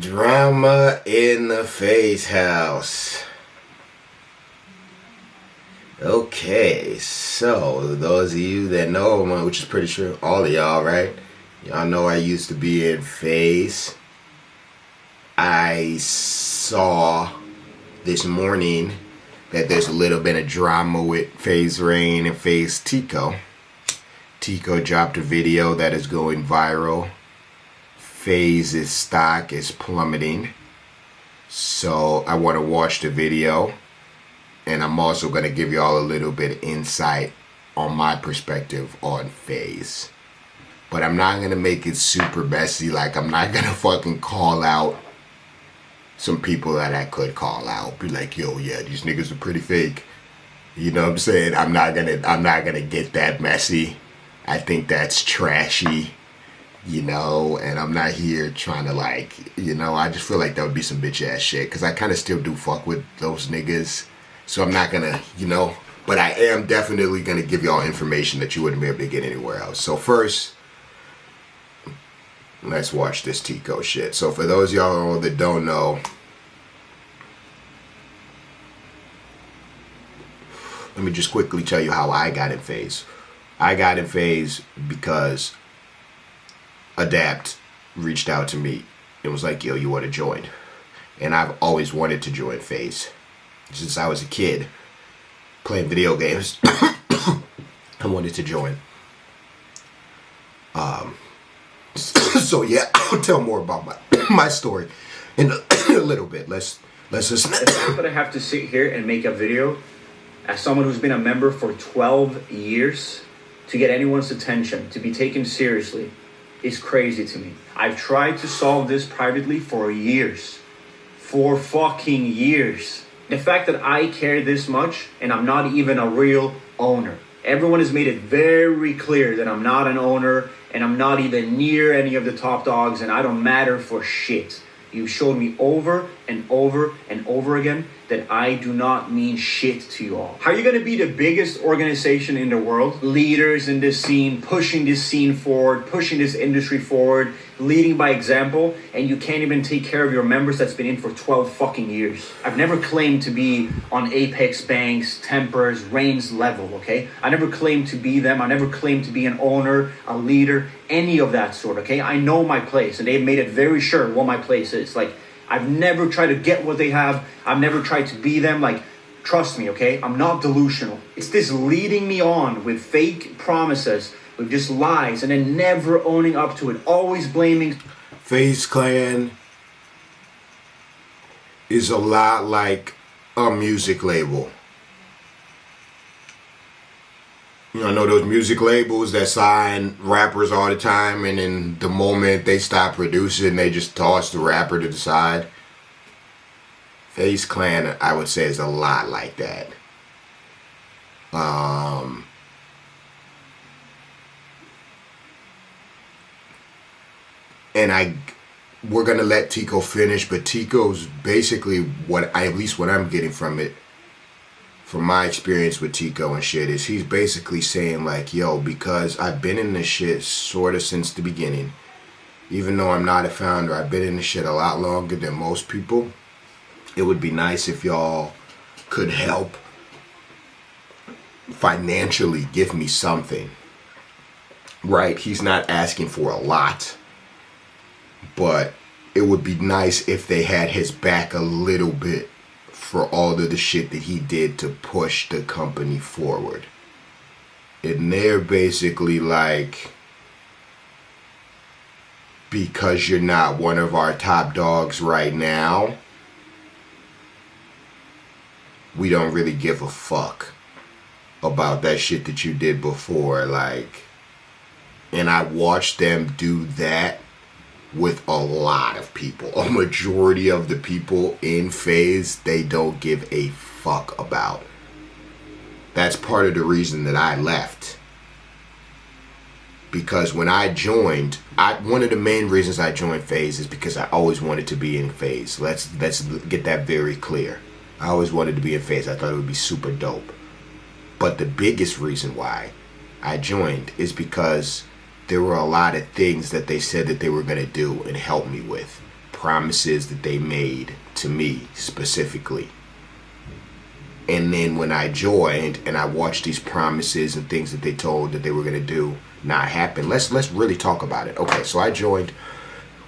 Drama in the Faze house. Okay, so those of you that know, which is pretty sure all of y'all, right? Y'all know I used to be in Faze. I saw this morning that there's a little bit of drama with Faze Rain and Faze Tico. Tico dropped a video that is going viral. Faze's stock is plummeting. So I want to watch the video. And I'm also going to give y'all a little bit of insight on my perspective on Faze. But I'm not going to make it super messy. Like, I'm not going to fucking call out some people that I could call out. Be like, yo, yeah, these niggas are pretty fake. You know what I'm saying? I'm not gonna get that messy. I think that's trashy. You know, and I'm not here trying to I just feel like that would be some bitch ass shit. Cause I kind of still do fuck with those niggas. So I'm not gonna, but I am definitely gonna give y'all information that you wouldn't be able to get anywhere else. So first, let's watch this Tico shit. So for those of y'all that don't know, let me just quickly tell you how I got in Faze. I got in Faze because Adapt reached out to me and was like, yo, you want to join? And I've always wanted to join Faze. Since I was a kid playing video games, I wanted to join. So yeah, I'll tell more about my story in a little bit. Let's just. But I have to sit here and make a video as someone who's been a member for 12 years to get anyone's attention, to be taken seriously, is crazy to me. I've tried to solve this privately for years. For fucking years. The fact that I care this much and I'm not even a real owner. Everyone has made it very clear that I'm not an owner and I'm not even near any of the top dogs and I don't matter for shit. You showed me over and over and over again that I do not mean shit to you all. How are you going to be the biggest organization in the world? Leaders in this scene, pushing this scene forward, pushing this industry forward, leading by example, and you can't even take care of your members that's been in for 12 fucking years. I've never claimed to be on Apex Bank's, Temper's, Rain's level, okay? I never claimed to be them. I never claimed to be an owner, a leader, any of that sort, okay? I know my place, and they've made it very sure what my place is. Like, I've never tried to get what they have. I've never tried to be them. Like, trust me, okay? I'm not delusional. It's this leading me on with fake promises, with just lies, and then never owning up to it. Always blaming. Faze Clan is a lot like a music label. I know those music labels that sign rappers all the time, and then the moment they stop producing, they just toss the rapper to the side. Faze Clan, I would say, is a lot like that. And we're gonna let Tico finish, but Tico's basically at least what I'm getting from it, from my experience with Tico and shit, is he's basically saying like, yo, because I've been in this shit sort of since the beginning, even though I'm not a founder, I've been in this shit a lot longer than most people. It would be nice if y'all could help financially give me something. Right? He's not asking for a lot, but it would be nice if they had his back a little bit for all of the shit that he did to push the company forward. And they're basically like, because you're not one of our top dogs right now, we don't really give a fuck about that shit that you did before. Like, and I watched them do that with a lot of people. A majority of the people in Faze, they don't give a fuck about. That's part of the reason that I left. Because when I joined, one of the main reasons I joined Faze is because I always wanted to be in Faze. Let's get that very clear. I always wanted to be in Faze. I thought it would be super dope. But the biggest reason why I joined is because there were a lot of things that they said that they were going to do and help me with promises that they made to me specifically. And then when I joined and I watched these promises and things that they told that they were going to do not happen, let's really talk about it. Okay, so I joined.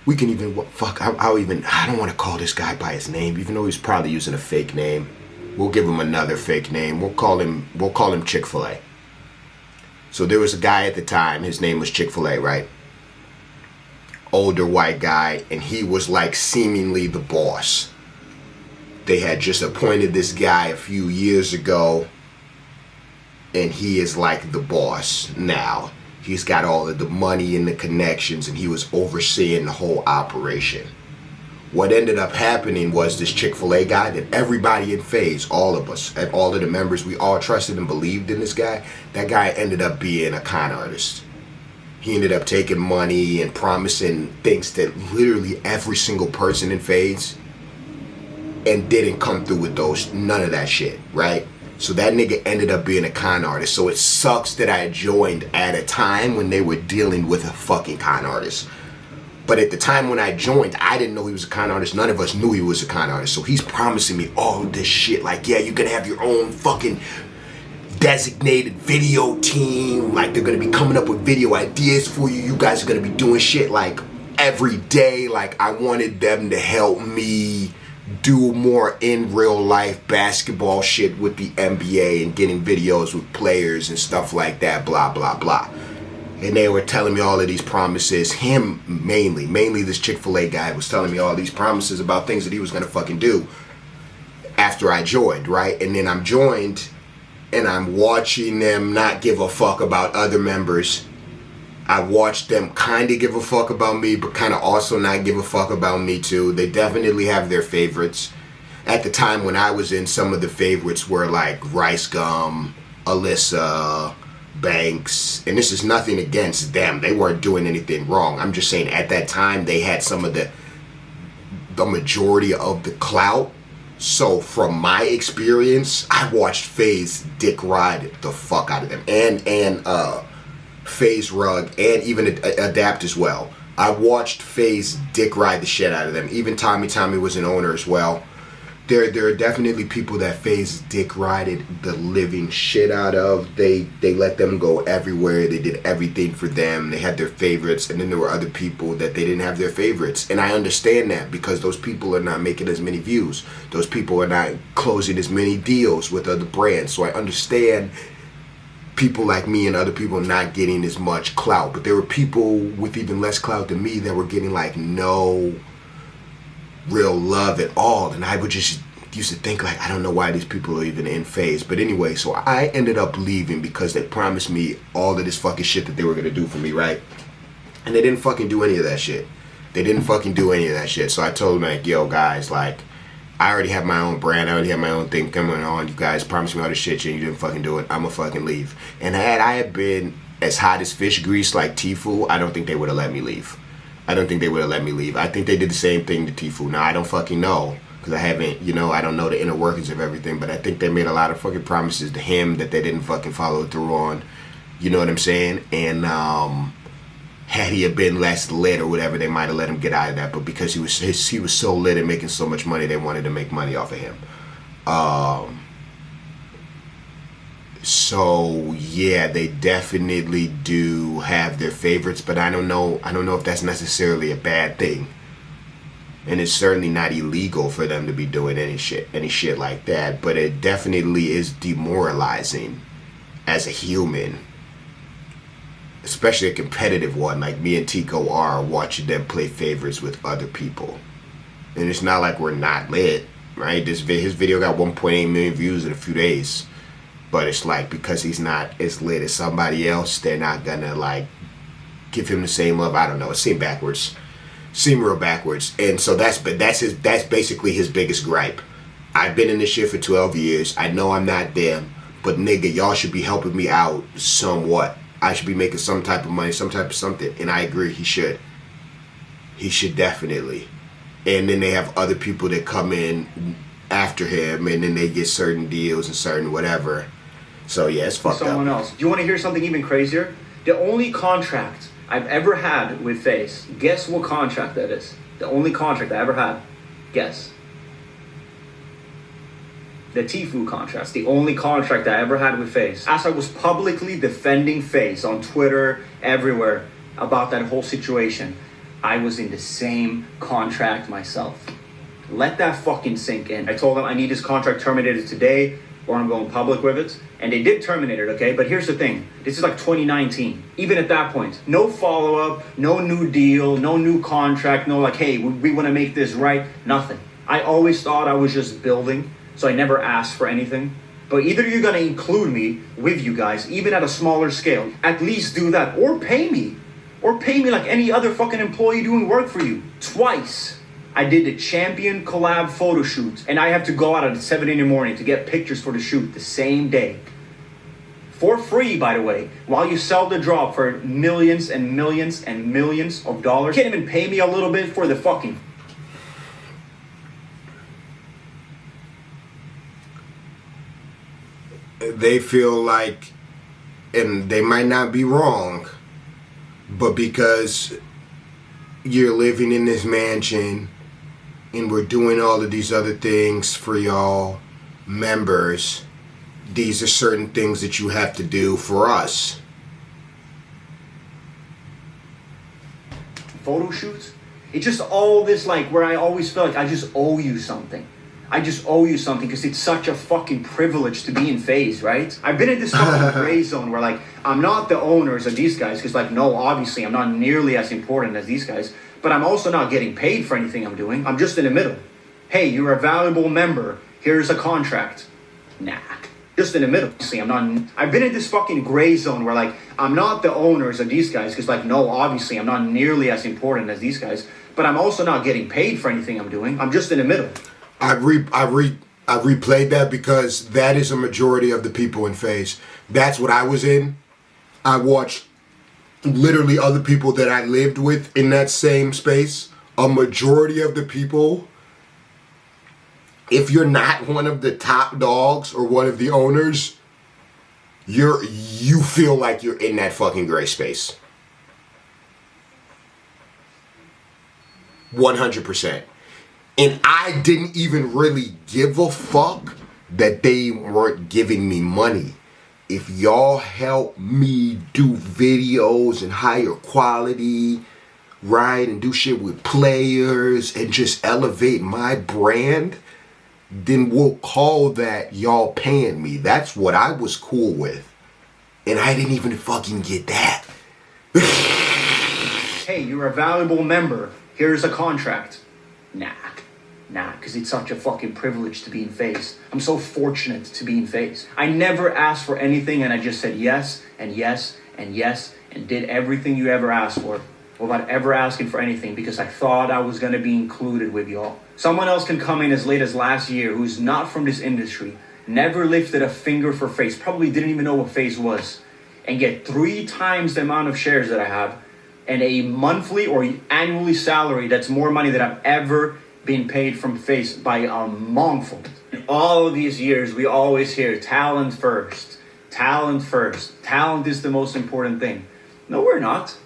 We can even, I don't want to call this guy by his name, even though he's probably using a fake name. We'll give him another fake name. We'll call him Chick-fil-A. So there was a guy at the time, his name was Chick-fil-A, right? Older white guy, and he was like seemingly the boss. They had just appointed this guy a few years ago, and he is like the boss now. He's got all of the money and the connections, and he was overseeing the whole operation. What ended up happening was this Chick-fil-A guy that everybody in Faze, all of us, and all of the members, we all trusted and believed in this guy. That guy ended up being a con artist. He ended up taking money and promising things that literally every single person in Faze, and didn't come through with those, none of that shit, right? So that nigga ended up being a con artist. So it sucks that I joined at a time when they were dealing with a fucking con artist. But at the time when I joined, I didn't know he was a con artist. None of us knew he was a con artist. So he's promising me all this shit. Like, yeah, you're gonna have your own fucking designated video team. Like, they're gonna be coming up with video ideas for you. You guys are gonna be doing shit like every day. Like, I wanted them to help me do more in real life basketball shit with the NBA and getting videos with players and stuff like that, blah, blah, blah. And they were telling me all of these promises. Him mainly this Chick-fil-A guy was telling me all these promises about things that he was gonna fucking do after I joined, right? And then I'm joined and I'm watching them not give a fuck about other members. I watched them kind of give a fuck about me, but kind of also not give a fuck about me too. They definitely have their favorites. At the time when I was in, some of the favorites were like Rice Gum, Alyssa, Banks, and this is nothing against them. They weren't doing anything wrong. I'm just saying at that time they had some of the majority of the clout. So from my experience, I watched Faze dick ride the fuck out of them, and Faze Rug, and even Adapt as well. I watched Faze dick ride the shit out of them. Even Tommy was an owner as well. There are definitely people that Faze dick rided the living shit out of. They let them go everywhere. They did everything for them. They had their favorites, and then there were other people that they didn't have their favorites. And I understand that because those people are not making as many views. Those people are not closing as many deals with other brands. So I understand people like me and other people not getting as much clout. But there were people with even less clout than me that were getting like no real love at all, and I would just used to think like, I don't know why these people are even in Faze. But anyway, so I ended up leaving because they promised me all of this fucking shit that they were gonna do for me, right? And they didn't fucking do any of that shit. They didn't fucking do any of that shit. So I told them like, yo guys, like, I already have my own brand, I already have my own thing coming on. You guys promised me all this shit and you didn't fucking do it. I'ma fucking leave. And had I had been as hot as fish grease like Tfue, I don't think they would have let me leave. I don't think they would have let me leave. I think they did the same thing to Tfue. Now, I don't fucking know, because I haven't, I don't know the inner workings of everything, but I think they made a lot of fucking promises to him that they didn't fucking follow through on. You know what I'm saying? And had he have been less lit or whatever, they might have let him get out of that. But because he was so lit and making so much money, they wanted to make money off of him. So yeah, they definitely do have their favorites, but I don't know if that's necessarily a bad thing. And it's certainly not illegal for them to be doing any shit like that, but it definitely is demoralizing as a human, especially a competitive one like me and Tico are, watching them play favorites with other people. And it's not like we're not lit, right? His video got 1.8 million views in a few days. But it's like, because he's not as lit as somebody else, they're not gonna like give him the same love. I don't know. It seemed backwards. Seemed real backwards. And so that's basically his biggest gripe. I've been in this shit for 12 years. I know I'm not them, but nigga, y'all should be helping me out somewhat. I should be making some type of money, some type of something. And I agree, he should. He should definitely. And then they have other people that come in after him, and then they get certain deals and certain whatever. So yeah, it's fucked up. Someone else. Do you want to hear something even crazier? The only contract I've ever had with Faze, guess what contract that is? The only contract I ever had. Guess. The Tfue contract. The only contract I ever had with Faze. As I was publicly defending Faze on Twitter, everywhere, about that whole situation, I was in the same contract myself. Let that fucking sink in. I told them I need this contract terminated today or I'm going public with it. And they did terminate it, okay? But here's the thing. This is like 2019. Even at that point, no follow-up, no new deal, no new contract, no like, hey, we want to make this right. Nothing. I always thought I was just building, so I never asked for anything. But either you're going to include me with you guys, even at a smaller scale. At least do that. Or pay me. Or pay me like any other fucking employee doing work for you. Twice. I did the Champion collab photo shoot, and I have to go out at 7 in the morning to get pictures for the shoot the same day. For free, by the way, while you sell the drop for millions and millions and millions of dollars. You can't even pay me a little bit for the fucking... They feel like, and they might not be wrong, but because you're living in this mansion and we're doing all of these other things for y'all members, these are certain things that you have to do for us. Photo shoots? It's just all this like where I always feel like I just owe you something. I just owe you something because it's such a fucking privilege to be in Faze, right? I've been in this fucking gray zone where like I'm not the owners of these guys because like no, obviously I'm not nearly as important as these guys, but I'm also not getting paid for anything I'm doing. I'm just in the middle. Hey, you're a valuable member. Here's a contract. Nah. Just in the middle. See, I've been in this fucking gray zone where like I'm not the owners of these guys because like no, obviously I'm not nearly as important as these guys, but I'm also not getting paid for anything I'm doing. I'm just in the middle. I replayed that because that is a majority of the people in Faze. That's what I was in. I watched literally other people that I lived with in that same space. A majority of the people, if you're not one of the top dogs or one of the owners, you feel like you're in that fucking gray space. 100%. And I didn't even really give a fuck that they weren't giving me money. If y'all help me do videos and higher quality, right, and do shit with players and just elevate my brand, then we'll call that y'all paying me. That's what I was cool with. And I didn't even fucking get that. Hey, you're a valuable member. Here's a contract. Nah, because it's such a fucking privilege to be in Faze. I'm so fortunate to be in Faze. I never asked for anything and I just said yes and yes and yes and did everything you ever asked for without ever asking for anything because I thought I was going to be included with y'all. Someone else can come in as late as last year who's not from this industry, never lifted a finger for Faze, probably didn't even know what Faze was, and get 3 times the amount of shares that I have and a monthly or annually salary that's more money than I've ever being paid from Faze by a mongful. In all of these years, we always hear talent first. Talent first. Talent is the most important thing. No, we're not.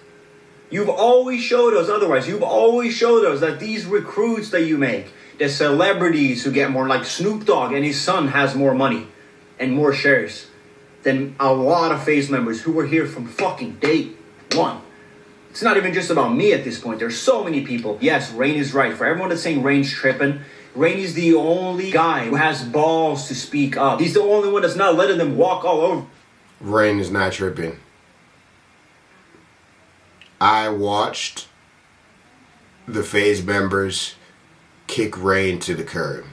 You've always showed us otherwise. You've always showed us that these recruits that you make, the celebrities who get more, like Snoop Dogg and his son has more money and more shares than a lot of Faze members who were here from fucking day one. It's not even just about me at this point. There's so many people. Yes, Rain is right. For everyone that's saying Rain's tripping, Rain is the only guy who has balls to speak up. He's the only one that's not letting them walk all over. Rain is not tripping. I watched the Faze members kick Rain to the curb.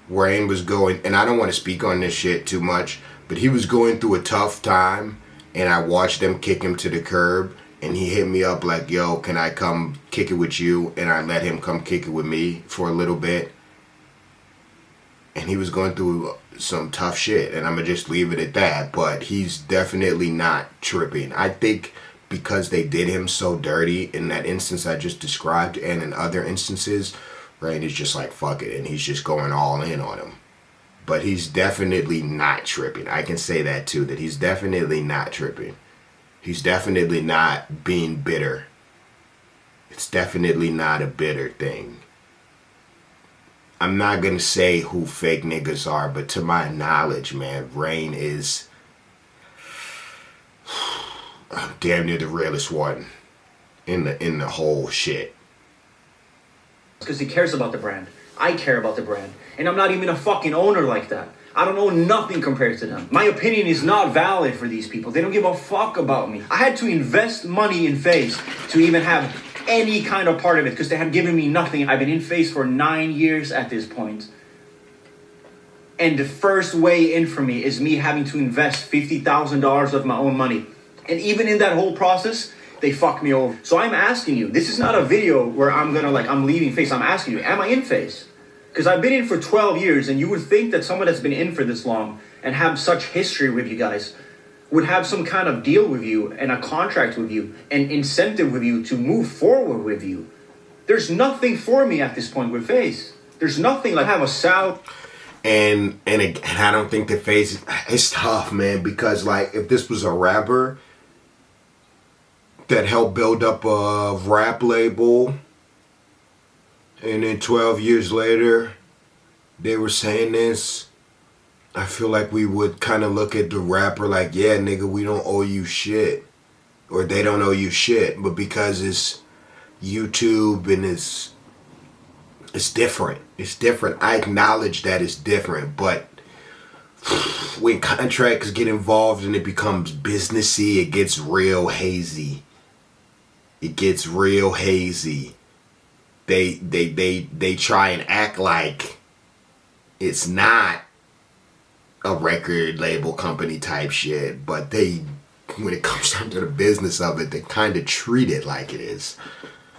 Rain was going, and I don't want to speak on this shit too much, but he was going through a tough time. And I watched them kick him to the curb. And he hit me up like, yo, can I come kick it with you? And I let him come kick it with me for a little bit. And he was going through some tough shit. And I'm going to just leave it at that. But he's definitely not tripping. I think because they did him so dirty in that instance I just described and in other instances, Rain is just like, fuck it. And he's just going all in on him. But he's definitely not tripping. I can say that too, that he's definitely not tripping. He's definitely not being bitter. It's definitely not a bitter thing. I'm not gonna say who fake niggas are, but to my knowledge, man, Rain is damn near the realest one in the whole shit. Because he cares about the brand. I care about the brand. And I'm not even a fucking owner like that. I don't know nothing compared to them. My opinion is not valid for these people. They don't give a fuck about me. I had to invest money in Faze to even have any kind of part of it because they had given me nothing. I've been in Faze for 9 years at this point. And the first way in for me is me having to invest $50,000 of my own money. And even in that whole process, they fuck me over. So I'm asking you, this is not a video where I'm leaving Faze. I'm asking you, am I in Faze? Because I've been in for 12 years, and you would think that someone that's been in for this long and have such history with you guys would have some kind of deal with you and a contract with you and incentive with you to move forward with you. There's nothing for me at this point with Faze. There's nothing like I have a salary. And I don't think that Faze is tough, man, because like if this was a rapper that helped build up a rap label, and then 12 years later they were saying this, I feel like we would kind of look at the rapper like, yeah, nigga, we don't owe you shit, or they don't owe you shit. But because it's YouTube and it's different. It's different. I acknowledge that it's different, but when contracts get involved and it becomes businessy, it gets real hazy. It gets real hazy. They try and act like it's not a record label company type shit, but when it comes down to the business of it, they kind of treat it like it is.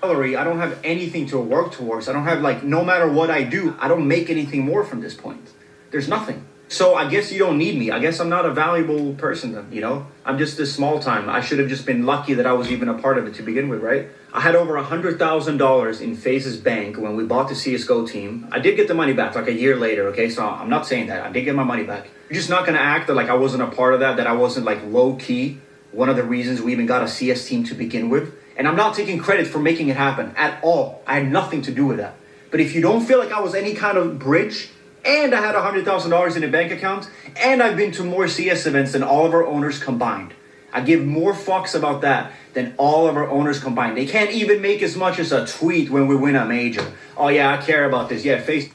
I don't have anything to work towards. I don't have no matter what I do, I don't make anything more from this point. There's nothing. So I guess you don't need me. I guess I'm not a valuable person then, you know? I'm just this small time. I should have just been lucky that I was even a part of it to begin with, right? I had over $100,000 in Faze's bank when we bought the CSGO team. I did get the money back a year later, okay? So I'm not saying that. I did get my money back. You're just not going to act that I wasn't a part of that I wasn't low-key one of the reasons we even got a CS team to begin with. And I'm not taking credit for making it happen at all. I had nothing to do with that. But if you don't feel like I was any kind of bridge, and I had $100,000 in a bank account, and I've been to more CS events than all of our owners combined. I give more fucks about that than all of our owners combined. They can't even make as much as a tweet when we win a major. Oh yeah, I care about this. Yeah, Faze.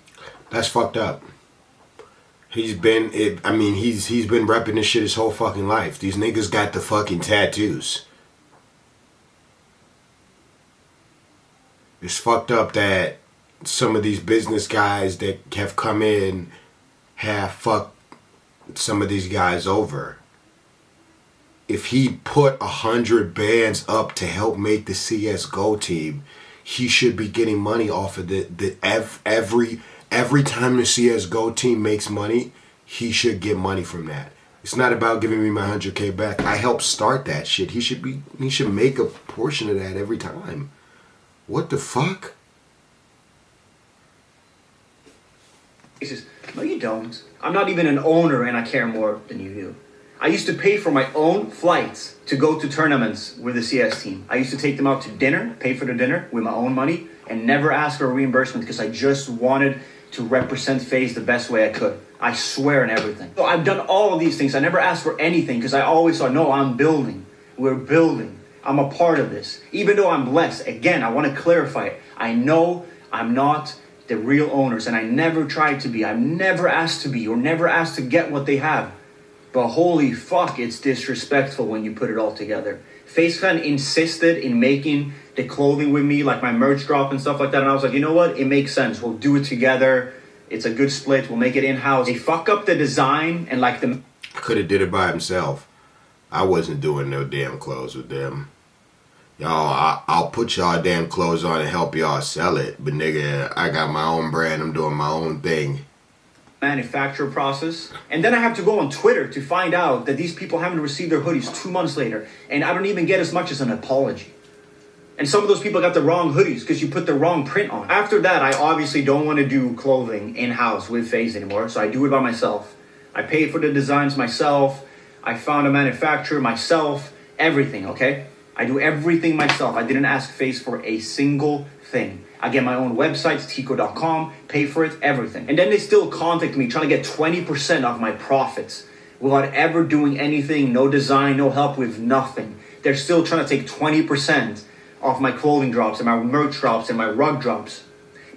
That's fucked up. He's been repping this shit his whole fucking life. These niggas got the fucking tattoos. It's fucked up that some of these business guys that have come in have fucked some of these guys over. If he put 100 bands up to help make the CSGO team, he should be getting money off of every time the CSGO team makes money, he should get money from that. It's not about giving me my 100K back. I helped start that shit. He should make a portion of that every time. What the fuck? He says, no you don't. I'm not even an owner and I care more than you do. I used to pay for my own flights to go to tournaments with the CS team. I used to take them out to dinner, pay for the dinner with my own money, and never ask for a reimbursement because I just wanted to represent Faze the best way I could. I swear on everything. So I've done all of these things. I never asked for anything because I always thought, no, I'm building. We're building. I'm a part of this. Even though I'm blessed, again, I want to clarify it. I know I'm not the real owners, and I never tried to be. I've never asked to be or never asked to get what they have. But holy fuck, it's disrespectful when you put it all together. FazeClan insisted in making the clothing with me, like my merch drop and stuff like that, and I was like, you know what? It makes sense. We'll do it together. It's a good split. We'll make it in-house. They fuck up the design and the... Could have did it by himself. I wasn't doing no damn clothes with them. Y'all, I'll put y'all damn clothes on and help y'all sell it. But nigga, I got my own brand. I'm doing my own thing. Manufacture process. And then I have to go on Twitter to find out that these people haven't received their hoodies 2 months later. And I don't even get as much as an apology. And some of those people got the wrong hoodies because you put the wrong print on. After that, I obviously don't want to do clothing in-house with Faze anymore. So I do it by myself. I pay for the designs myself. I found a manufacturer myself. Everything, okay? I do everything myself. I didn't ask Faze for a single thing. I get my own website, tico.com, pay for it, everything. And then they still contact me trying to get 20% of my profits without ever doing anything, no design, no help with nothing. They're still trying to take 20% off my clothing drops and my merch drops and my rug drops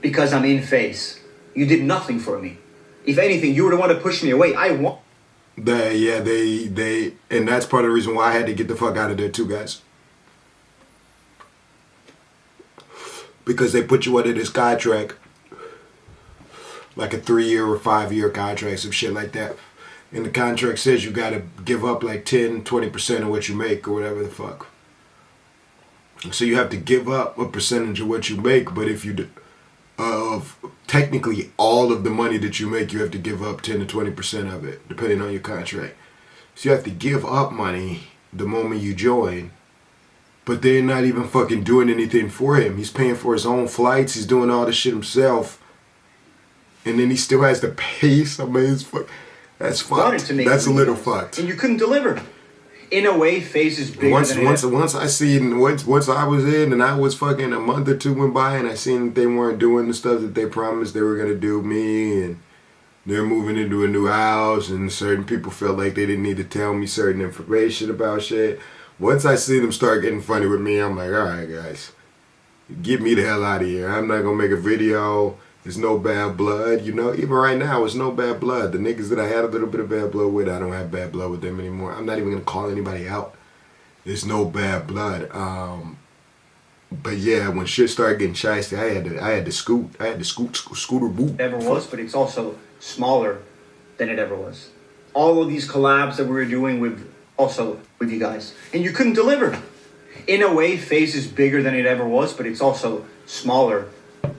because I'm in Faze. You did nothing for me. If anything, you were the one to push me away. I want. They, and that's part of the reason why I had to get the fuck out of there too, guys. Because they put you under this contract, like a 3-year or 5-year contract, some shit like that. And the contract says you gotta give up like 10-20% of what you make or whatever the fuck. So you have to give up a percentage of what you make, but if you do, of technically all of the money that you make, you have to give up 10 to 20% of it, depending on your contract. So you have to give up money the moment you join, but they're not even fucking doing anything for him. He's paying for his own flights. He's doing all this shit himself, and then he still has to pay somebody. That's fucked. That's a little fucked. And you couldn't deliver. In a way, Faze is bigger than once I was in, and I was fucking, a month or two went by, and I seen that they weren't doing the stuff that they promised they were gonna do me, and they're moving into a new house, and certain people felt like they didn't need to tell me certain information about shit. Once I see them start getting funny with me, I'm like, all right, guys, get me the hell out of here. I'm not gonna make a video. There's no bad blood, you know. Even right now, it's no bad blood. The niggas that I had a little bit of bad blood with, I don't have bad blood with them anymore. I'm not even gonna call anybody out. There's no bad blood. But yeah, when shit started getting shysty, I had to scooter boot. Ever was, but it's also smaller than it ever was. All of these collabs that we were doing with you guys, and you couldn't deliver. In a way, Faze is bigger than it ever was, but it's also smaller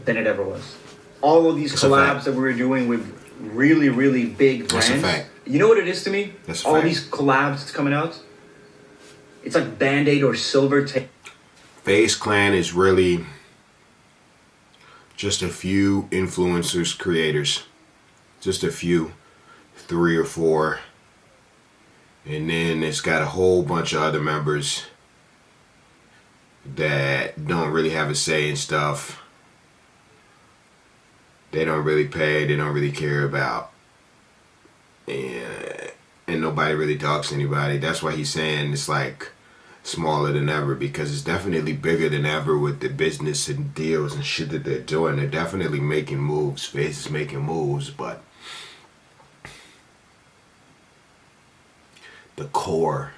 than it ever was. All of these collabs that we were doing with really, really big brands. That's a fact. You know what it is to me? That's a all fact. These collabs that's coming out. It's like Band-Aid or silver tape. Faze Clan is really just a few influencers, creators. Just a few. 3 or 4. And then it's got a whole bunch of other members that don't really have a say in stuff. They don't really pay, they don't really care about. And nobody really talks to anybody. That's why he's saying it's like smaller than ever, because it's definitely bigger than ever with the business and deals and shit that they're doing. They're definitely making moves. Faze is making moves, but the core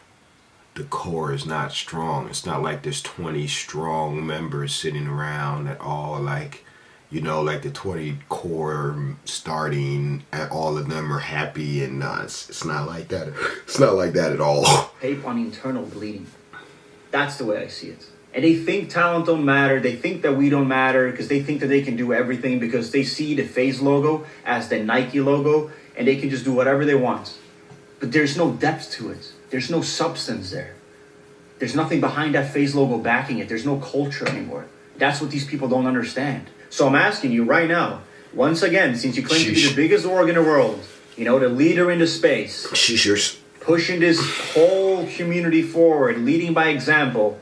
is not strong. It's not like there's 20 strong members sitting around that all like, you know, like the 20 core starting, all of them are happy, and it's not like that. It's not like that at all. Tape on internal bleeding. That's the way I see it. And they think talent don't matter. They think that we don't matter because they think that they can do everything because they see the Faze logo as the Nike logo and they can just do whatever they want. But there's no depth to it. There's no substance there. There's nothing behind that Faze logo backing it. There's no culture anymore. That's what these people don't understand. So I'm asking you right now, once again, since you claim to be the biggest org in the world, you know, the leader in the space, pushing this whole community forward, leading by example,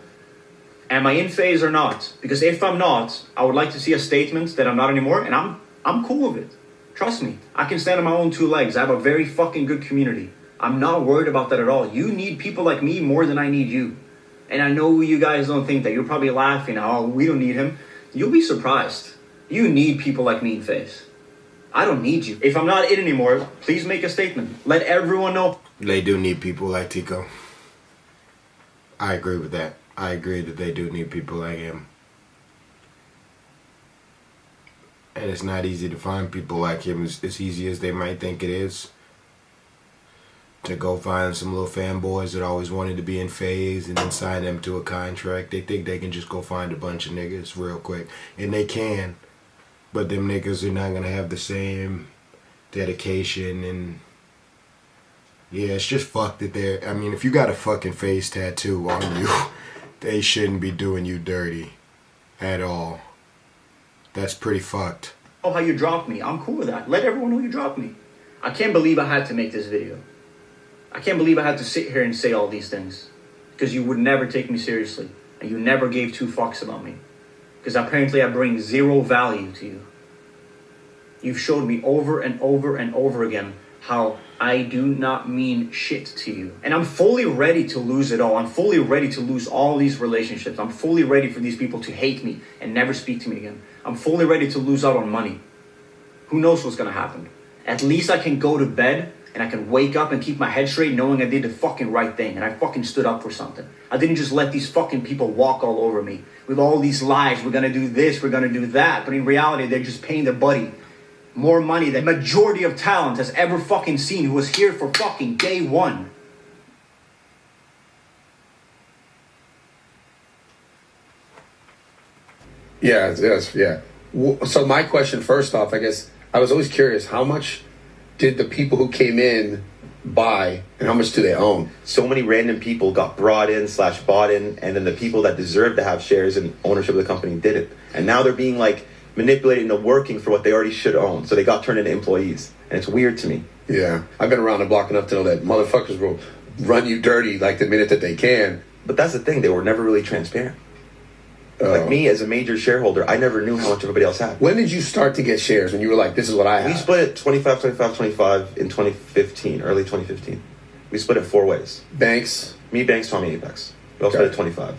am I in Faze or not? Because if I'm not, I would like to see a statement that I'm not anymore, and I'm cool with it. Trust me, I can stand on my own 2 legs. I have a very fucking good community. I'm not worried about that at all. You need people like me more than I need you. And I know you guys don't think that. You're probably laughing, oh, we don't need him. You'll be surprised. You need people like me in Faze. I don't need you. If I'm not in anymore, please make a statement. Let everyone know. They do need people like Tico. I agree with that. I agree that they do need people like him. And it's not easy to find people like him as easy as they might think it is. To go find some little fanboys that always wanted to be in Faze and then sign them to a contract. They think they can just go find a bunch of niggas real quick. And they can. But them niggas are not going to have the same dedication. And yeah, it's just fucked that they're... I mean, if you got a fucking Faze tattoo on you, they shouldn't be doing you dirty at all. That's pretty fucked. Oh, how you dropped me. I'm cool with that. Let everyone know you dropped me. I can't believe I had to make this video. I can't believe I had to sit here and say all these things. because you would never take me seriously, and you never gave two fucks about me, because apparently I bring zero value to you. You've showed me over and over and over again how I do not mean shit to you. And I'm fully ready to lose it all. I'm fully ready to lose all these relationships. I'm fully ready for these people to hate me and never speak to me again. I'm fully ready to lose out on money. Who knows what's gonna happen? At least I can go to bed and I can wake up and keep my head straight knowing I did the fucking right thing and I fucking stood up for something. I didn't just let these fucking people walk all over me with all these lies. We're gonna do this, we're gonna do that. But in reality, they're just paying their buddy more money than majority of talent has ever fucking seen, who was here for fucking day one. Yes, yeah. So my question, first off, I guess, I was always curious, how much did the people who came in buy, and how much do they own? So many random people got brought in / bought in, and then the people that deserved to have shares and ownership of the company did it. And now they're being like manipulated into working for what they already should own. So they got turned into employees. And it's weird to me. Yeah. I've been around the block enough to know that motherfuckers will run you dirty like the minute that they can. But that's the thing, they were never really transparent. Like me as a major shareholder, I never knew how much everybody else had. When did you start to get shares? When you were like, this is what I have? We split it 25, 25, 25 in 2015, early 2015. We split it 4 ways. Banks? Me, Banks, Tommy, Apex. We all split it 25.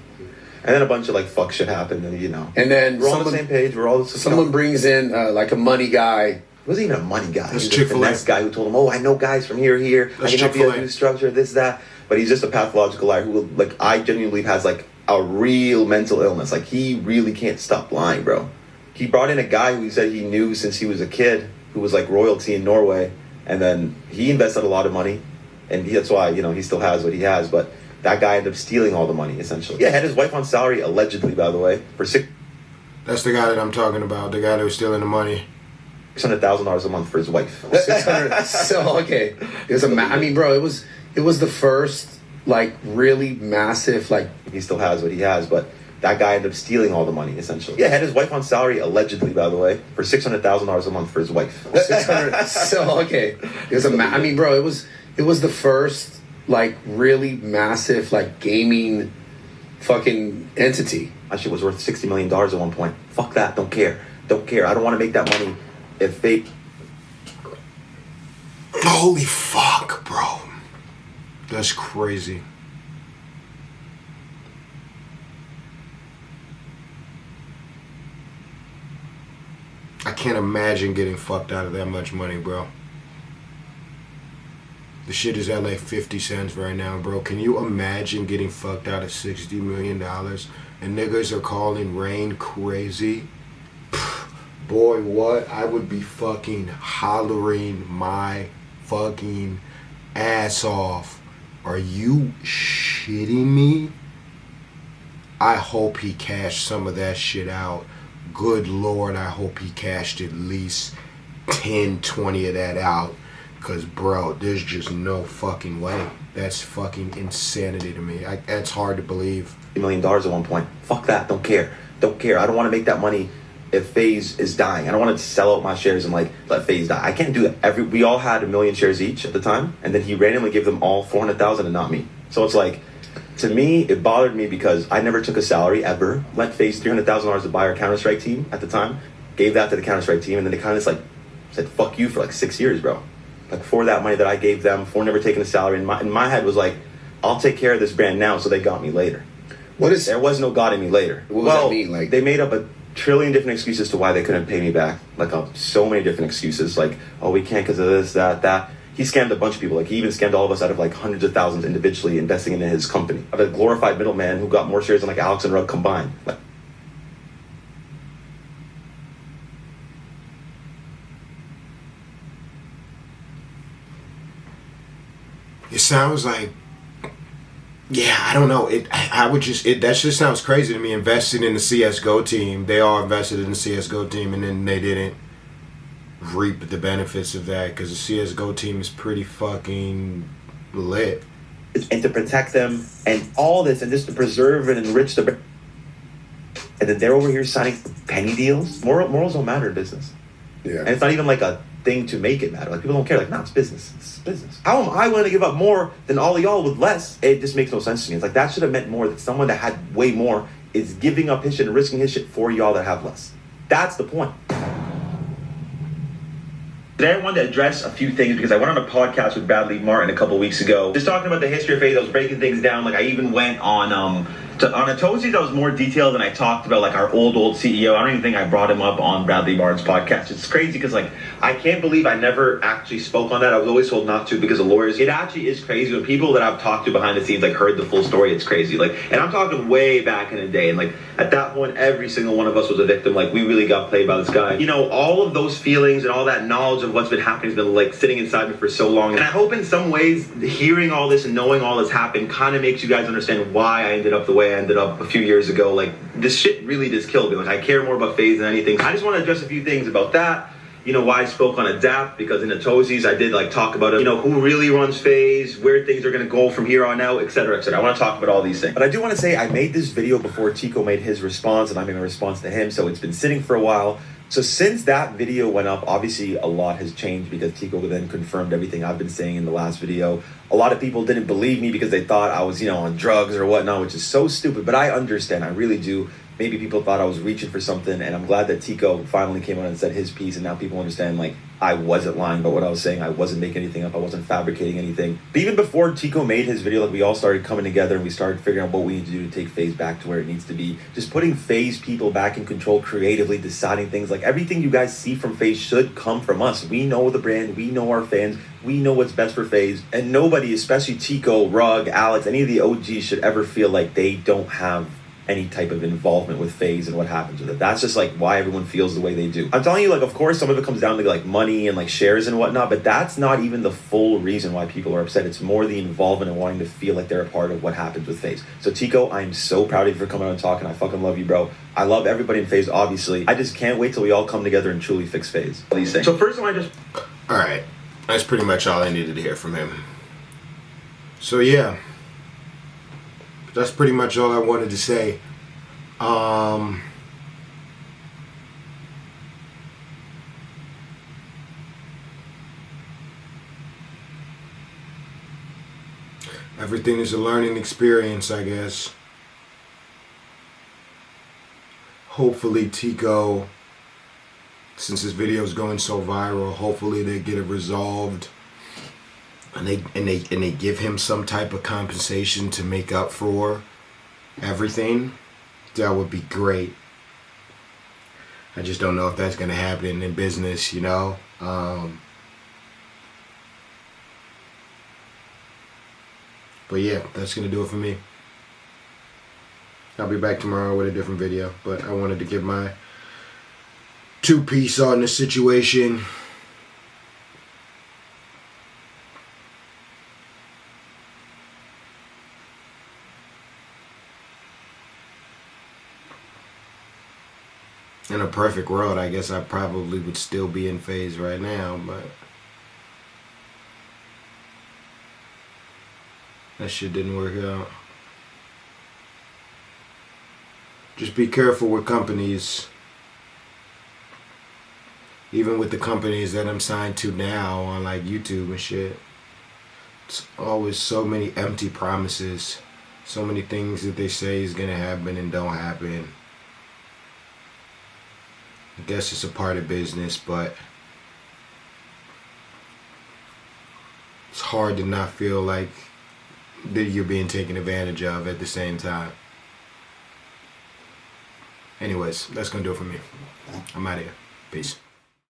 And then a bunch of like fuck shit happened, and you know. And then we're all on the same page. We're all someone brings in like a money guy. He wasn't even a money guy. That's He was a Chick-fil-A. finesse guy who told him, "Oh, I know guys from here. That's I can help you Chick-fil-A. a new structure, this, that." But he's just a pathological liar who, like, I genuinely believe has like a real mental illness. Like he really can't stop lying, bro. He brought in a guy who he said he knew since he was a kid, who was like royalty in Norway, and then he invested a lot of money, and that's why he still has what he has, but. That guy ended up stealing all the money, essentially. Yeah, had his wife on salary, allegedly, by the way, for That's the guy that I'm talking about, the guy that was stealing the money. $600,000 a month for his wife. 600. So, okay. It was I mean, bro, it was the first, like, really massive, like... He still has what he has, but that guy ended up stealing all the money, essentially. Yeah, had his wife on salary, allegedly, by the way, for $600,000 a month for his wife. 600. So, okay. It was I mean, bro, it was the first... like really massive like gaming fucking entity. That shit was worth $60 million at one point. Fuck that, don't care. I don't want to make that money if they... Holy fuck, bro. That's crazy. I can't imagine getting fucked out of that much money, bro. The shit is at like 50 cents right now, bro. Can you imagine getting fucked out of $60 million and niggas are calling Rain crazy? Boy, what? I would be fucking hollering my fucking ass off. Are you shitting me? I hope he cashed some of that shit out. Good Lord, I hope he cashed at least 10, 20 of that out. Because, bro, there's just no fucking way. That's fucking insanity to me. That's hard to believe. $1 million at one point. Fuck that. Don't care. I don't want to make that money if Faze is dying. I don't want to sell out my shares and, like, let Faze die. I can't do that. We all had 1 million shares each at the time, and then he randomly gave them all 400,000 and not me. So it's like, to me, it bothered me because I never took a salary ever. Let Faze $300,000 to buy our Counter-Strike team at the time. Gave that to the Counter-Strike team, and then they kind of just, like, said, fuck you for, like, 6 years, bro. Like, for that money that I gave them, for never taking a salary, in my head was like, I'll take care of this brand now so they got me later. There was no got me later. What does that mean? Like, they made up a trillion different excuses to why they couldn't pay me back. Like, so many different excuses. Like, oh, we can't because of this, that. He scammed a bunch of people. Like, he even scammed all of us out of, like, hundreds of thousands individually investing in his company. Of a glorified middleman who got more shares than, like, Alex and Rug combined. Like, it sounds like, yeah, I don't know. That just sounds crazy to me. Invested in the CSGO team. They all invested in the CSGO team, and then they didn't reap the benefits of that because the CSGO team is pretty fucking lit. and to protect them and all this and just to preserve and enrich the... And then they're over here signing penny deals. Morals don't matter in business. Yeah. And it's not even like a thing to make it matter. Like, people don't care. Like, nah, it's business. It's business. How am I willing to give up more than all of y'all with less? It just makes no sense to me. It's like, that should have meant more, that someone that had way more is giving up his shit and risking his shit for y'all that have less. That's the point. Today I wanted to address a few things because I went on a podcast with Bradley Martin a couple weeks ago, just talking about the history of Faze. I was breaking things down. Like, I even went on a Toesies that was more detailed than I talked about, like, our old CEO. I don't even think I brought him up on Bradley Martin's podcast. It's crazy because, like, I can't believe I never actually spoke on that. I was always told not to because of lawyers. It actually is crazy when people that I've talked to behind the scenes, like, heard the full story. It's crazy. Like, and I'm talking way back in the day. And, like, at that point, every single one of us was a victim. Like, we really got played by this guy. You know, all of those feelings and all that knowledge of what's been happening has been, like, sitting inside me for so long. And I hope in some ways, hearing all this and knowing all this happened kind of makes you guys understand why I ended up the way I ended up a few years ago. Like, this shit really just killed me. Like, I care more about Faze than anything. I just want to address a few things about that. You know, why I spoke on Adapt, because in the Toesies I did, like, talk about it, you know, who really runs Faze, where things are going to go from here on out, etc., etc. I want to talk about all these things. But I do want to say I made this video before Tico made his response, and I made a response to him, so it's been sitting for a while. So since that video went up, obviously a lot has changed because Tico then confirmed everything I've been saying in the last video. A lot of people didn't believe me because they thought I was, you know, on drugs or whatnot, which is so stupid, but I understand. I really do. Maybe people thought I was reaching for something, and I'm glad that Tico finally came out and said his piece, and now people understand, like, I wasn't lying about what I was saying. I wasn't making anything up. I wasn't fabricating anything. But even before Tico made his video, like, we all started coming together and we started figuring out what we need to do to take Faze back to where it needs to be. Just putting Faze people back in control creatively, deciding things. Like, everything you guys see from Faze should come from us. We know the brand. We know our fans. We know what's best for Faze. And nobody, especially Tico, Rug, Alex, any of the OGs should ever feel like they don't have any type of involvement with Faze and what happens with it. That's just, like, why everyone feels the way they do. I'm telling you, like, of course some of it comes down to, like, money and, like, shares and whatnot, but that's not even the full reason why people are upset. It's more the involvement and wanting to feel like they're a part of what happens with Faze. So Tico, I'm so proud of you for coming out and talking. I fucking love you, bro. I love everybody in Faze, obviously. I just can't wait till we all come together and truly fix Faze. These things. So first of all, Alright, that's pretty much all I needed to hear from him. So yeah, that's pretty much all I wanted to say. Everything is a learning experience, I guess. Hopefully Tico, since this video is going so viral, hopefully they get it resolved. And they give him some type of compensation to make up for everything. That would be great. I just don't know if that's gonna happen in business, you know. But yeah, that's gonna do it for me. I'll be back tomorrow with a different video, but I wanted to give my 2-piece on the situation. In a perfect world, I guess I probably would still be in Faze right now, but that shit didn't work out. Just be careful with companies. Even with the companies that I'm signed to now on, like, YouTube and shit. It's always so many empty promises. So many things that they say is gonna happen and don't happen. I guess it's a part of business, but it's hard to not feel like that you're being taken advantage of at the same time. Anyways, that's gonna do it for me. I'm out of here. Peace.